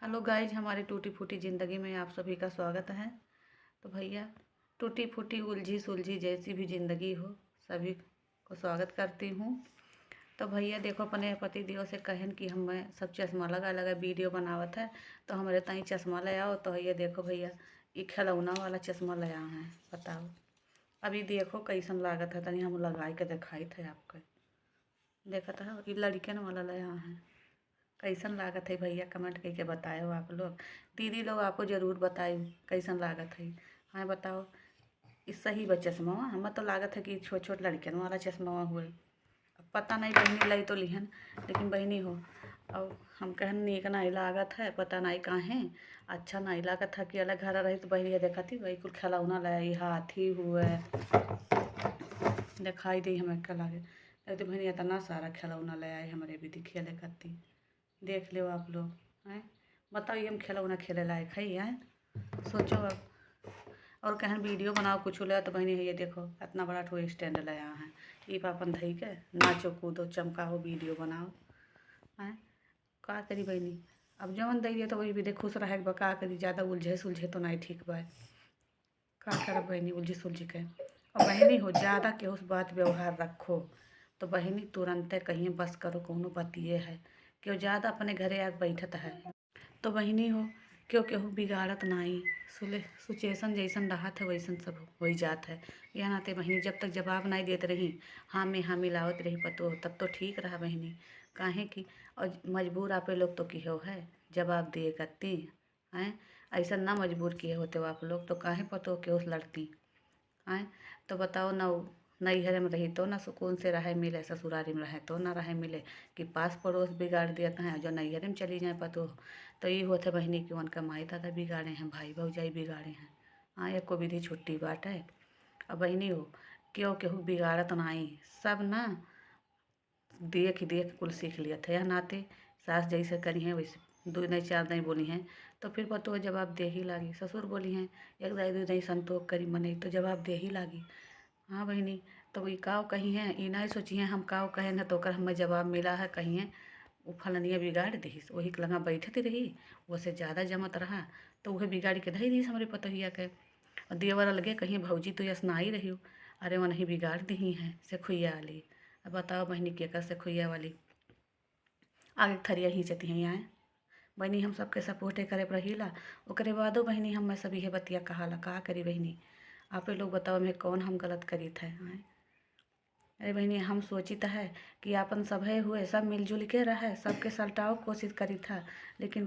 Hello guys, हमारी टूटी फूटी ज़िंदगी में आप सभी का स्वागत है। तो भैया, टूटी फूटी उलझी सुलझी जैसी भी ज़िंदगी हो, सभी को स्वागत करती हूँ। तो भैया देखो, अपने पति देव से कहन कि हमें सब चश्मा लगा लगा वीडियो बनावत है, तो हमारे ताई चश्मा ले आओ। तो ये देखो भैया, ये खिलौना वाला चश्मा ले आए हैं। बताओ अभी देखो कैसन लागत है, तनी हम लगाई के दिखाई थे आपके। देखा था ये लड़कन वाला ले आए हैं, कैसन लागत है भैया? कमेंट करके बताओ आप लोग। दीदी लोग आपको ज़रूर बताई कैसन लागत है। हाँ बताओ, इस सही बा चश्मा? हमें तो लागत है कि छोट छोट लड़कियन वाला चश्मा हुए। अब पता नहीं बहनी लाई तो लिहन, लेकिन बहनी हो अब हम कहन नीक नहीं लागत है, पता नहीं काहे अच्छा नहीं लागत है कि अलग घर रही। तो बहनी देखा थी वही कुल खिलौना लाई, हाथी हुए दिखाई दी हमें क्या लागे। तो बहनी इतना सारा खिलौना ले आए हमारे भी दिखिए देखती। देख लो आप लोग हैं, बताओ ये हम खिलौना खेले लायक है हैं? सोचो अब। और कहन वीडियो बनाओ कुछ ले, तो बहनी है ये देखो इतना बड़ा ठो स्टैंड ले आया है। ये पापन धई के नाचो कूदो चमकाओ वीडियो बनाओ हैं। का करी बहनी, अब जवन दी तो वही भी देख खुश रहे बा। का करी, ज़्यादा उलझे सुलझे तो नहीं ठीक बा। का करब बहनी उलझी सुलझी के। और बहनी हो ज़्यादा के उस बात व्यवहार रखो तो बहनी तुरंत कहीं बस करो, कौनो बतिए है क्यों ज़्यादा अपने घरे आग बैठत है। तो बहनी हो क्यों केहू बिगाड़त नहीं, सिचुएशन जैसन रहा है वैसन सब हो जात है। यह नाते बहनी जब तक जवाब नहीं देते रही, हाँ में हाँ मिलावत रही पतो, तब तो ठीक रहा बहनी। काहे कि और मजबूर आपे लोग तो की हो है जवाब दिए करती हैं। ऐसा ना मजबूर किए होते हो आप लोग तो काहे पतो के उस लड़ती हैं। तो बताओ ना, नैहर में रही तो ना सुकून से रहे मिले, ससुरारी में रहे तो ना रहे मिले कि पास पड़ोस बिगाड़ देते हैं। जो नैहर में चली जाए पतो तो ये होते बहनी कि उनका माई दादा बिगाड़े हैं, भाई भौजाई बिगाड़े हैं। हाँ, एक को विधि छुट्टी बात है। अब बहनी हो क्यों केहू बिगाड़त नहीं, सब ना देख देख कुल सीख लिया थे। यह नाते सास जैसे करी हैं वैसे दो नहीं चार नहीं बोली हैं तो फिर पतो जवाब दे ही लागी। ससुर बोली हैं एक दाई दो नहीं संतोष करी मने तो जवाब दे ही लागी। हाँ बहनी, तो वही काव कही है, ये नहीं सोची है हम काव कहे न तो कर हमें जवाब मिला है कही है वो फलनिया बिगाड़ दी, वही के लगा बैठती रही, वो से ज़्यादा जमत रहा तो वह बिगाड़ के धई दी हमारे पतोहिया के। और देवर अलगे कहीं भौजी तो यसनाई रही हो, अरे वो नहीं बिगाड़ दी हैं से खुइया वाली। अब बताओ बहनी के कर से खुइया वाली आगे थरिया खींचती हैं यहाँ। बहनी हम सबके सपोर्टे करे रहीला, ओकरे बादो बहनी हम सभी है बतिया कहाला का करी बहनी। आप लोग बताओ मैं कौन हम गलत करी थे हैं? अरे बहनी हम सोची है कि अपन सभे हुए सब मिलजुल के रहे, सबके सल्टाओ कोशिश करी था, लेकिन